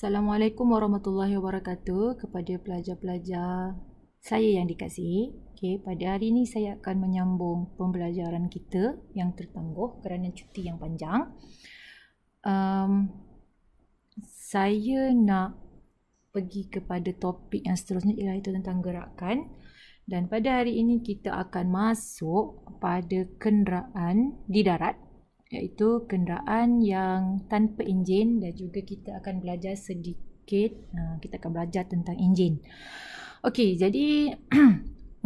Assalamualaikum warahmatullahi wabarakatuh kepada pelajar-pelajar saya yang dikasihi. Pada hari ini saya akan menyambung pembelajaran kita yang tertangguh kerana cuti yang panjang. Saya nak pergi kepada topik yang seterusnya, iaitu tentang gerakan. Dan pada hari ini kita akan masuk pada kenderaan di darat, iaitu kenderaan yang tanpa enjin, dan juga kita akan belajar sedikit, kita akan belajar tentang enjin. Okey, jadi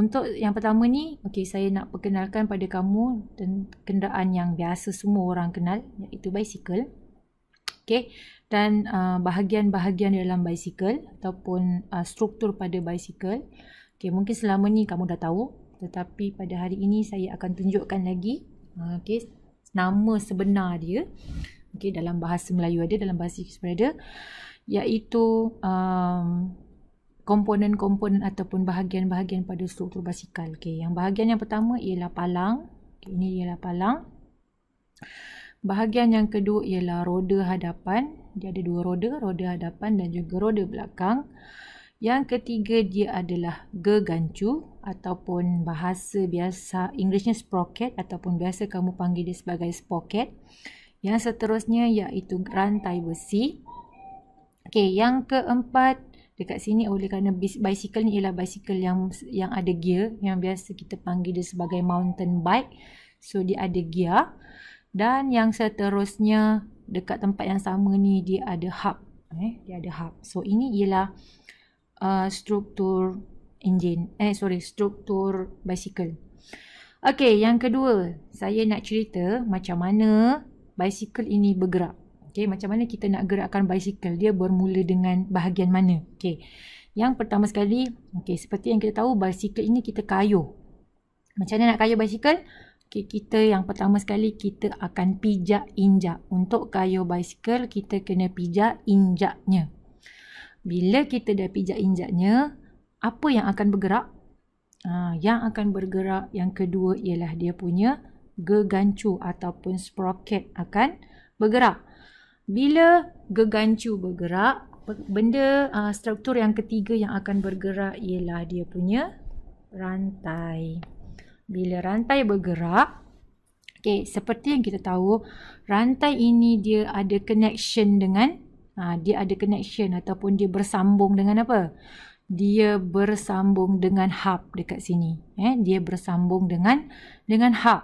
untuk yang pertama ni, saya nak perkenalkan pada kamu kenderaan yang biasa semua orang kenal, iaitu basikal. Dan bahagian-bahagian dalam basikal ataupun struktur pada basikal. Mungkin selama ni kamu dah tahu, tetapi pada hari ini saya akan tunjukkan lagi. Nama sebenar dia, dalam bahasa Melayu ada, dalam bahasa Inggeris ada, iaitu komponen-komponen ataupun bahagian-bahagian pada struktur basikal. Yang bahagian yang pertama ialah palang. Ini ialah palang. Bahagian yang kedua ialah roda hadapan. Dia ada dua roda, roda hadapan dan juga roda belakang. Yang ketiga dia adalah gegancu ataupun bahasa biasa Inggerisnya sprocket ataupun biasa kamu panggil dia sebagai sprocket. Yang seterusnya iaitu rantai besi. Yang keempat dekat sini, oleh kerana basikal ni ialah basikal yang ada gear, yang biasa kita panggil dia sebagai mountain bike. So dia ada gear. Dan yang seterusnya dekat tempat yang sama ni dia ada hub. Dia ada hub. So ini ialah struktur struktur basikal. Yang kedua, saya nak cerita macam mana basikal ini bergerak. Macam mana kita nak gerakkan basikal, dia bermula dengan bahagian mana. Yang pertama sekali, seperti yang kita tahu, basikal ini kita kayuh. Macam mana nak kayuh basikal? Kita yang pertama sekali kita akan pijak injak. Untuk kayuh basikal kita kena pijak injaknya. Bila kita dah pijak injaknya, apa yang akan bergerak? Yang akan bergerak yang kedua ialah dia punya gegancu ataupun sprocket akan bergerak. Bila gegancu bergerak, struktur yang ketiga yang akan bergerak ialah dia punya rantai. Bila rantai bergerak, seperti yang kita tahu, rantai ini dia ada connection dengan ataupun dia bersambung dengan apa? Dia bersambung dengan hub dekat sini. Dia bersambung dengan hub.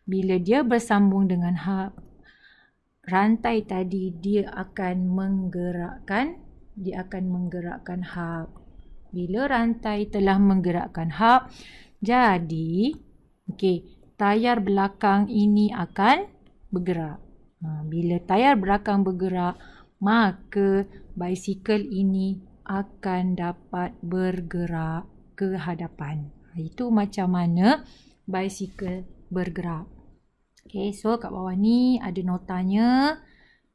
Bila dia bersambung dengan hub, rantai tadi dia akan menggerakkan hub. Bila rantai telah menggerakkan hub, jadi tayar belakang ini akan bergerak. Bila tayar belakang bergerak, maka basikal ini akan dapat bergerak ke hadapan. Itu macam mana basikal bergerak. So kat bawah ni ada notanya.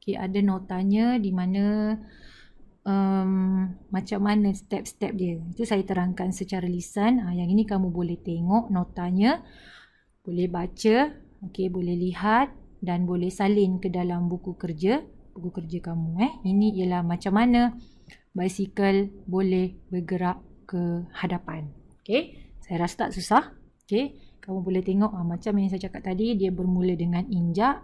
Ada notanya di mana macam mana step-step dia. Itu saya terangkan secara lisan. Yang ini kamu boleh tengok notanya, boleh baca, boleh lihat dan boleh salin ke dalam buku kerja kamu. Ini ialah macam mana basikal boleh bergerak ke hadapan. Saya rasa tak susah. Kamu boleh tengok macam yang saya cakap tadi, dia bermula dengan injak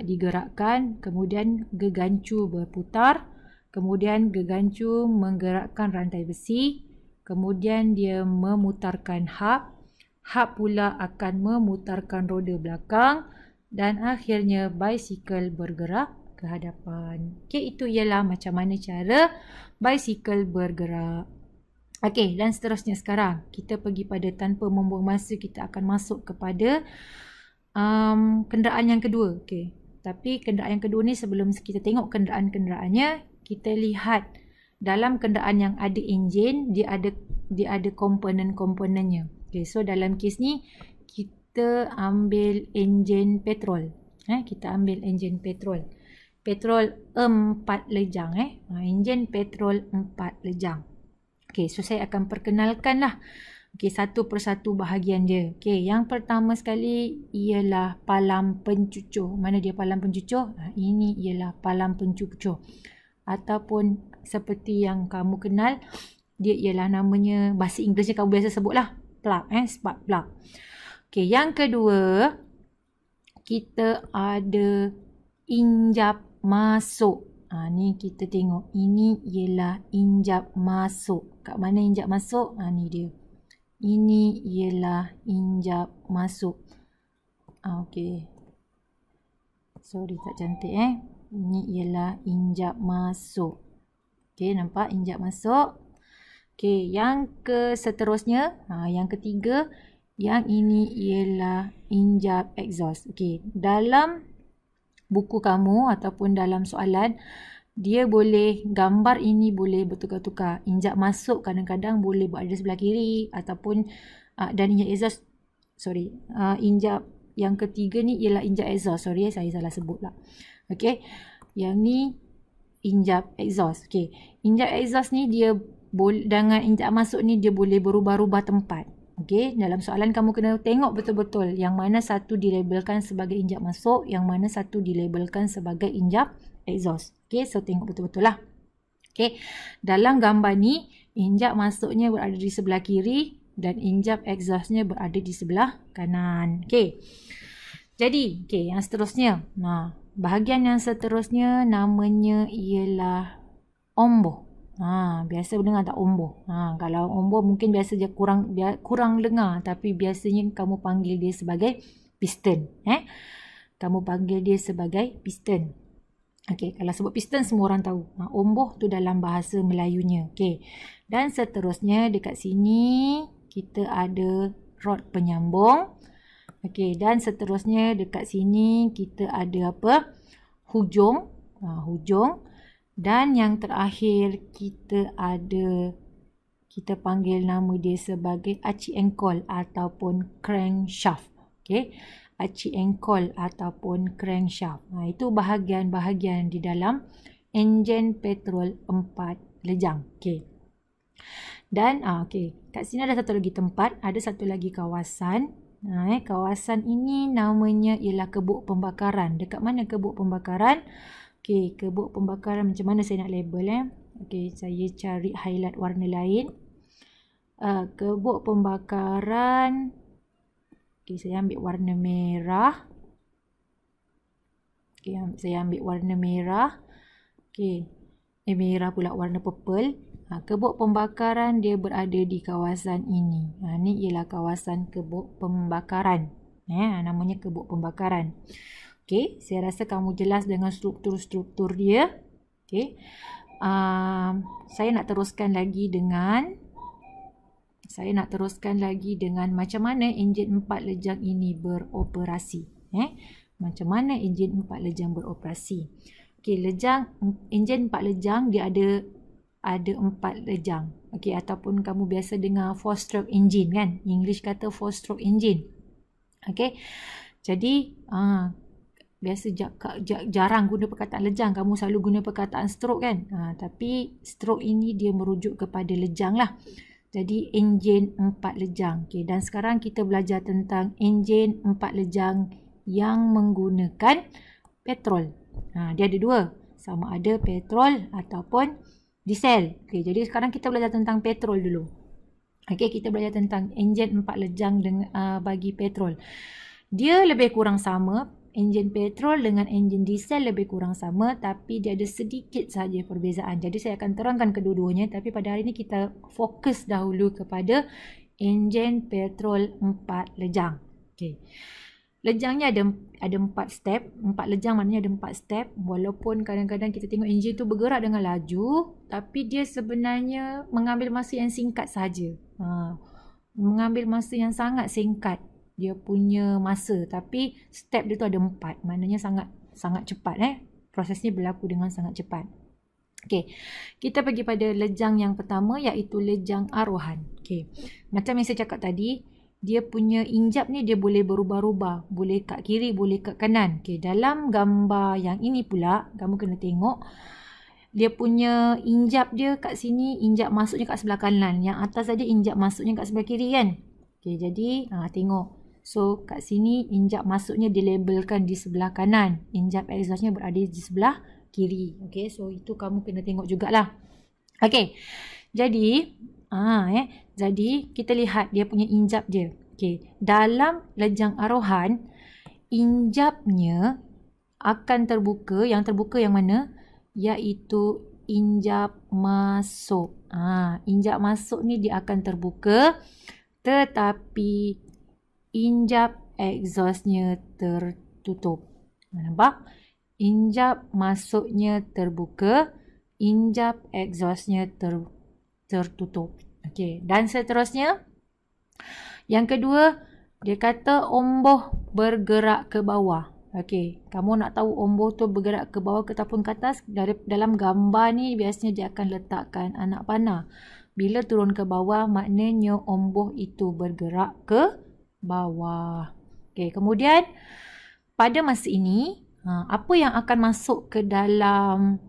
digerakkan, kemudian gegancu berputar, kemudian gegancu menggerakkan rantai besi, kemudian dia memutarkan hub pula akan memutarkan roda belakang, dan akhirnya basikal bergerak ke hadapan. Itu ialah macam mana cara basikal bergerak. Dan seterusnya sekarang kita pergi pada tanpa membuang masa, kita akan masuk kepada kenderaan yang kedua. Tapi kenderaan yang kedua ni, sebelum kita tengok kenderaan-kenderaannya, kita lihat dalam kenderaan yang ada enjin, dia ada komponen-komponennya. So dalam kes ni kita ambil enjin petrol. Kita ambil enjin petrol 4 lejang. Enjin petrol 4 lejang. So saya akan perkenalkan lah satu persatu bahagian dia. Yang pertama sekali ialah palang pencucur. Mana dia palang pencucur? Ini ialah palang pencucur. ataupun seperti yang kamu kenal, dia ialah namanya, bahasa Inggerisnya kamu biasa sebutlah plug, spark plug. Okey, yang kedua, kita ada injap masuk. Ni kita tengok, ini ialah injap masuk. Kat mana injap masuk? Ni dia. Ini ialah injap masuk. Okey. Sorry, tak cantik Ini ialah injap masuk. Okey, nampak injap masuk. Okey, yang seterusnya, yang ketiga, yang ini ialah injap exhaust. Okey, dalam buku kamu ataupun dalam soalan, dia boleh, gambar ini boleh bertukar-tukar. Injap masuk kadang-kadang boleh berada di sebelah kiri ataupun dan injap exhaust, injap yang ketiga ni ialah injap exhaust. Sorry, saya salah sebut lah. Okey, yang ni injap exhaust. Okey, injap exhaust ni dia dengan injap masuk ni dia boleh berubah-ubah tempat. Okey, dalam soalan kamu kena tengok betul-betul yang mana satu dilabelkan sebagai injap masuk, yang mana satu dilabelkan sebagai injap exhaust. Okey, so tengok betul-betul lah. Okey, dalam gambar ni injap masuknya berada di sebelah kiri dan injap exhaustnya berada di sebelah kanan. Okey. Jadi, yang seterusnya. Bahagian yang seterusnya namanya ialah omboh. Biasa dengar tak omboh? Kalau omboh mungkin biasa dia kurang dengar, tapi biasanya kamu panggil dia sebagai piston. Kamu panggil dia sebagai piston. Okey, kalau sebut piston semua orang tahu. Omboh tu dalam bahasa Melayunya. Okey. Dan seterusnya dekat sini kita ada rod penyambung. Okey, dan seterusnya dekat sini kita ada apa? Hujung. Hujung. Dan yang terakhir kita panggil nama dia sebagai aci engkol ataupun crankshaft. Okey, aci engkol ataupun crankshaft. Itu bahagian-bahagian di dalam enjin petrol 4 lejang. Okey. Dan kat sini ada satu lagi tempat, ada satu lagi kawasan. Kawasan ini namanya ialah kebuk pembakaran. Dekat mana kebuk pembakaran? Okey, kebuk pembakaran macam mana saya nak label Okey, saya cari highlight warna lain. Kebuk pembakaran. Okey, saya ambil warna merah. Okey, saya ambil warna merah. Okey. Merah pula, warna purple. Kebuk pembakaran dia berada di kawasan ini. Ini ialah kawasan kebuk pembakaran. Namanya kebuk pembakaran. Okey, saya rasa kamu jelas dengan struktur-struktur dia. Okey. Saya nak teruskan lagi dengan macam mana enjin 4 lejang ini beroperasi. Macam mana enjin 4 lejang beroperasi. Okey, enjin 4 lejang dia ada 4 lejang. Okey, ataupun kamu biasa dengar 4-stroke engine kan? English kata 4-stroke engine. Okey. Jadi, biasa jarang guna perkataan lejang. Kamu selalu guna perkataan stroke kan? Tapi stroke ini dia merujuk kepada lejang lah. Jadi, enjin 4 lejang. Okey, dan sekarang kita belajar tentang enjin 4 lejang yang menggunakan petrol. Dia ada dua. Sama ada petrol ataupun diesel. Okey, jadi sekarang kita belajar tentang petrol dulu. Okey, kita belajar tentang enjin 4 lejang bagi petrol. Dia lebih kurang sama. Enjin petrol dengan enjin diesel lebih kurang sama, tapi dia ada sedikit sahaja perbezaan. Jadi saya akan terangkan kedua-duanya, tapi pada hari ini kita fokus dahulu kepada enjin petrol 4 lejang. Okey. Lejangnya ada 4 step. 4 lejang maknanya ada 4 step. Walaupun kadang-kadang kita tengok enjin tu bergerak dengan laju, tapi dia sebenarnya mengambil masa yang singkat sahaja. Mengambil masa yang sangat singkat dia punya masa, tapi step dia tu ada 4. Maknanya sangat cepat prosesnya berlaku dengan sangat cepat. Okey. Kita pergi pada lejang yang pertama, iaitu lejang arohan. Okey. Macam yang saya cakap tadi, dia punya injap ni dia boleh berubah-ubah. Boleh kat kiri, boleh kat kanan. Okey, dalam gambar yang ini pula, kamu kena tengok. Dia punya injap dia kat sini, injap masuknya kat sebelah kanan. Yang atas saja injap masuknya kat sebelah kiri kan? Okey, jadi tengok. So, kat sini injap masuknya dilabelkan di sebelah kanan. Injap exhaustnya berada di sebelah kiri. Okey, so itu kamu kena tengok jugalah. Okey. Jadi, jadi kita lihat dia punya injap dia. Okey, dalam lejang arohan, injapnya akan terbuka. Yang terbuka yang mana? Iaitu injap masuk. Injap masuk ni dia akan terbuka, tetapi injap exhaustnya tertutup. Nampak? Injap masuknya terbuka, injap exhaustnya tertutup. Okey, dan seterusnya. Yang kedua, dia kata omboh bergerak ke bawah. Okey, kamu nak tahu omboh tu bergerak ke bawah ataupun ke atas? Dalam gambar ni biasanya dia akan letakkan anak panah. Bila turun ke bawah, maknanya omboh itu bergerak ke bawah. Okey, kemudian pada masa ini, apa yang akan masuk ke dalam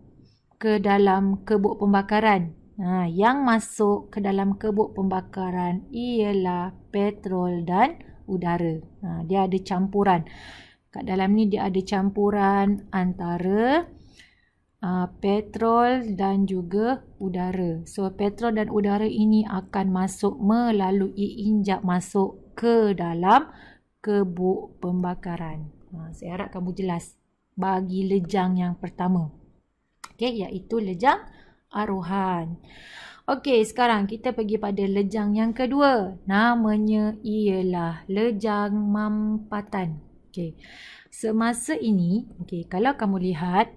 kebuk pembakaran? Yang masuk ke dalam kebuk pembakaran ialah petrol dan udara. Dia ada campuran. Kat dalam ni dia ada campuran antara petrol dan juga udara. So, petrol dan udara ini akan masuk melalui injap masuk ke dalam kebuk pembakaran. Saya harap kamu jelas bagi lejang yang pertama. Okey, iaitu lejang arohan. Okey, sekarang kita pergi pada lejang yang kedua. Namanya ialah lejang mampatan. Okey. Semasa ini, kalau kamu lihat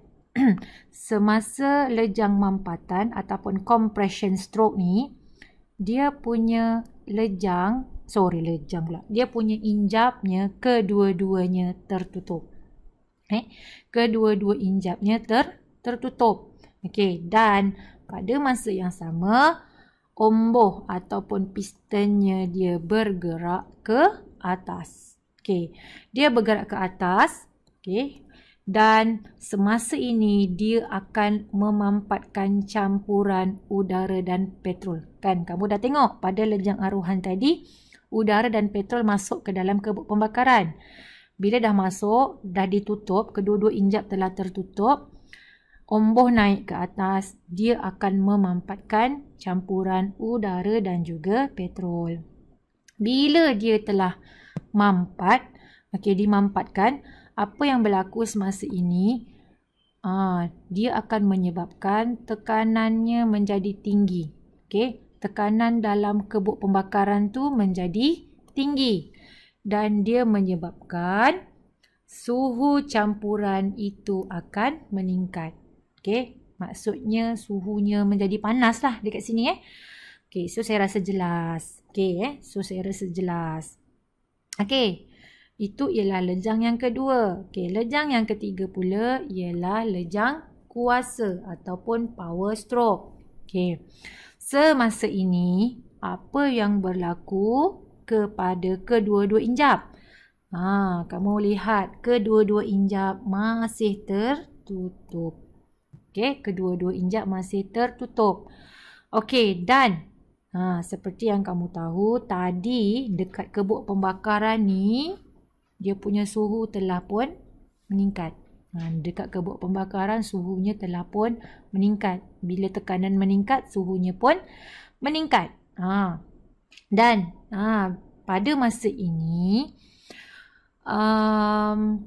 semasa lejang mampatan ataupun compression stroke ni, dia punya dia punya injapnya kedua-duanya tertutup. Kedua-dua injapnya tertutup. Okey, dan pada masa yang sama, omboh ataupun pistonnya dia bergerak ke atas. Okey, dia bergerak ke atas. Okey, dan semasa ini dia akan memampatkan campuran udara dan petrol. Kan kamu dah tengok pada lejang arohan tadi, udara dan petrol masuk ke dalam kebuk pembakaran. Bila dah masuk, dah ditutup, kedua-dua injap telah tertutup, omboh naik ke atas, dia akan memampatkan campuran udara dan juga petrol. Bila dia telah dimampatkan, apa yang berlaku semasa ini, dia akan menyebabkan tekanannya menjadi tinggi. Tekanan dalam kebuk pembakaran tu menjadi tinggi. Dan dia menyebabkan suhu campuran itu akan meningkat. Maksudnya suhunya menjadi panas lah dekat sini. So saya rasa jelas. Itu ialah lejang yang kedua. Lejang yang ketiga pula ialah lejang kuasa ataupun power stroke. Semasa ini, apa yang berlaku kepada kedua-dua injap? Kamu lihat kedua-dua injap masih tertutup. Kedua-dua injap masih tertutup. Dan seperti yang kamu tahu tadi, dekat kebuk pembakaran ni, dia punya suhu telah pun meningkat. Dekat kebuk pembakaran suhunya telah pun meningkat. Bila tekanan meningkat, suhunya pun meningkat. Dan pada masa ini,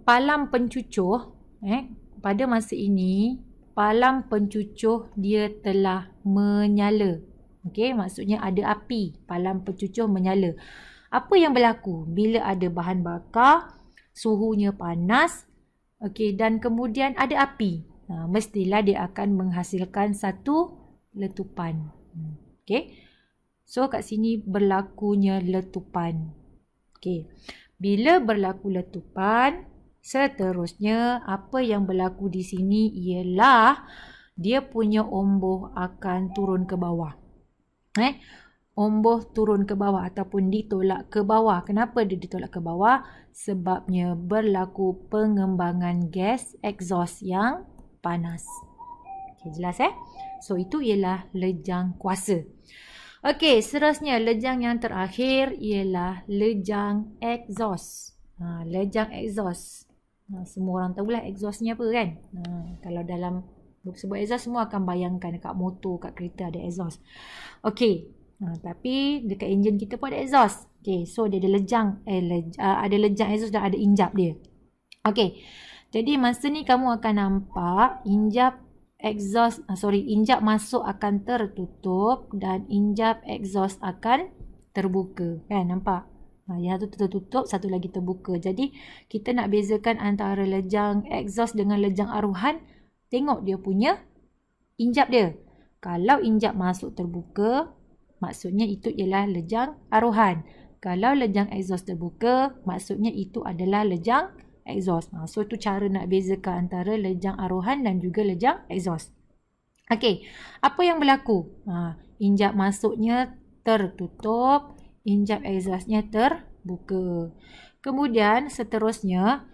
palang pencucuh, pada masa ini, palang pencucuh dia telah menyala. Maksudnya ada api, palang pencucuh menyala. Apa yang berlaku bila ada bahan bakar, suhunya panas, dan kemudian ada api? Mestilah dia akan menghasilkan satu letupan. So kat sini berlakunya letupan. Bila berlaku letupan, seterusnya apa yang berlaku di sini ialah dia punya omboh akan turun ke bawah. Omboh turun ke bawah ataupun ditolak ke bawah. Kenapa dia ditolak ke bawah? Sebabnya berlaku pengembangan gas exhaust yang panas. Jelas So itu ialah lejang kuasa. Seterusnya lejang yang terakhir ialah lejang exhaust. Lejang exhaust. Semua orang tahulah exhaust ni apa kan. Kalau dalam sebut exhaust, semua akan bayangkan dekat motor, kat kereta ada exhaust. Okey. Tapi dekat enjin kita pun ada exhaust. Okey, so dia ada lejang ada lejang exhaust dan ada injap dia. Okey. Jadi masa ni kamu akan nampak injap masuk akan tertutup dan injap exhaust akan terbuka. Kan, nampak? Yang satu tertutup, satu lagi terbuka. Jadi kita nak bezakan antara lejang exhaust dengan lejang aruhan, tengok dia punya injap dia. Kalau injap masuk terbuka, maksudnya itu ialah lejang aruhan. Kalau lejang exhaust terbuka, maksudnya itu adalah lejang exhaust. So tu cara nak bezakan antara lejang aruhan dan juga lejang exhaust. Okey, apa yang berlaku? Injap masuknya tertutup, injap exhaustnya terbuka. Kemudian seterusnya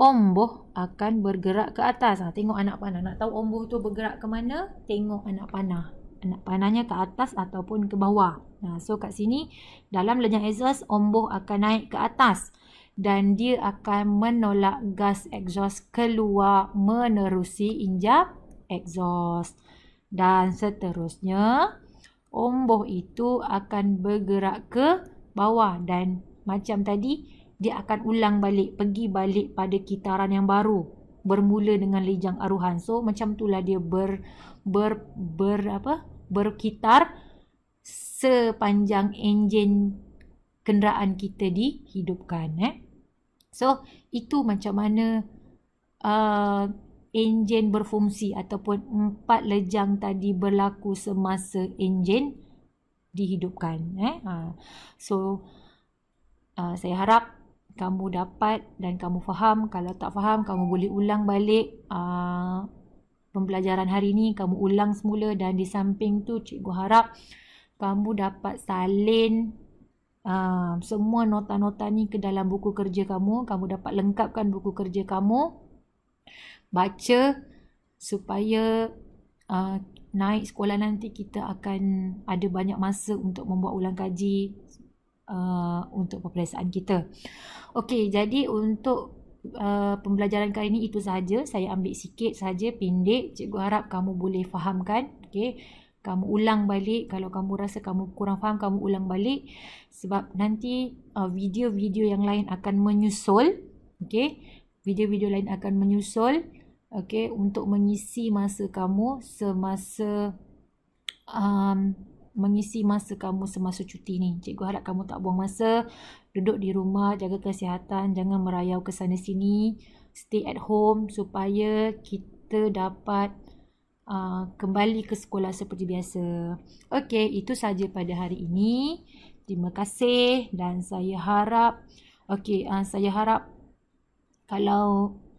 omboh akan bergerak ke atas. Tengok anak panah. Nak tahu omboh tu bergerak ke mana? Tengok anak panah. Anak panahnya ke atas ataupun ke bawah. So kat sini dalam lejang exhaust, omboh akan naik ke atas dan dia akan menolak gas exhaust keluar menerusi injap exhaust. Dan seterusnya omboh itu akan bergerak ke bawah dan macam tadi dia akan ulang balik, pergi balik pada kitaran yang baru bermula dengan lejang aruhan. So macam itulah dia berkitar sepanjang enjin kenderaan kita dihidupkan. So itu macam mana enjin berfungsi ataupun 4 lejang tadi berlaku semasa enjin dihidupkan. So saya harap kamu dapat dan kamu faham. Kalau tak faham, kamu boleh ulang balik pembelajaran hari ni. Kamu ulang semula dan di samping tu cikgu harap kamu dapat salin semua nota-nota ni ke dalam buku kerja kamu. Kamu dapat lengkapkan buku kerja kamu. Baca supaya naik sekolah nanti kita akan ada banyak masa untuk membuat ulang kaji untuk peperiksaan kita. Okey, jadi untuk pembelajaran kali ini itu sahaja. Saya ambil sikit sahaja, pendek. Cikgu harap kamu boleh fahamkan. Okey, kamu ulang balik. Kalau kamu rasa kamu kurang faham, kamu ulang balik. Sebab nanti video-video yang lain akan menyusul. Okey, video-video lain akan menyusul. Okey, untuk mengisi masa kamu semasa semasa cuti ni. Cikgu harap kamu tak buang masa. Duduk di rumah, jaga kesihatan, jangan merayau ke sana sini. Stay at home supaya kita dapat kembali ke sekolah seperti biasa. Okey, itu saja pada hari ini. Terima kasih dan saya harap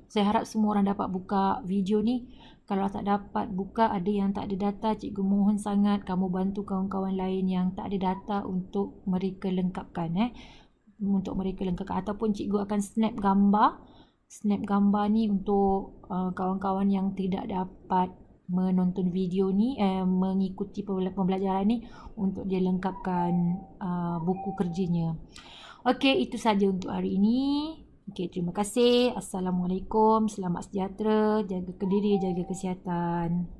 saya harap semua orang dapat buka video ni. Kalau tak dapat buka, ada yang tak ada data, cikgu mohon sangat kamu bantu kawan-kawan lain yang tak ada data untuk mereka lengkapkan. Untuk mereka lengkapkan. Ataupun cikgu akan snap gambar ni untuk kawan-kawan yang tidak dapat menonton video ni, mengikuti pembelajaran ni, untuk dia lengkapkan buku kerjanya. Okey, itu saja untuk hari ini. Okey, terima kasih. Assalamualaikum. Selamat sejahtera. Jaga diri, jaga kesihatan.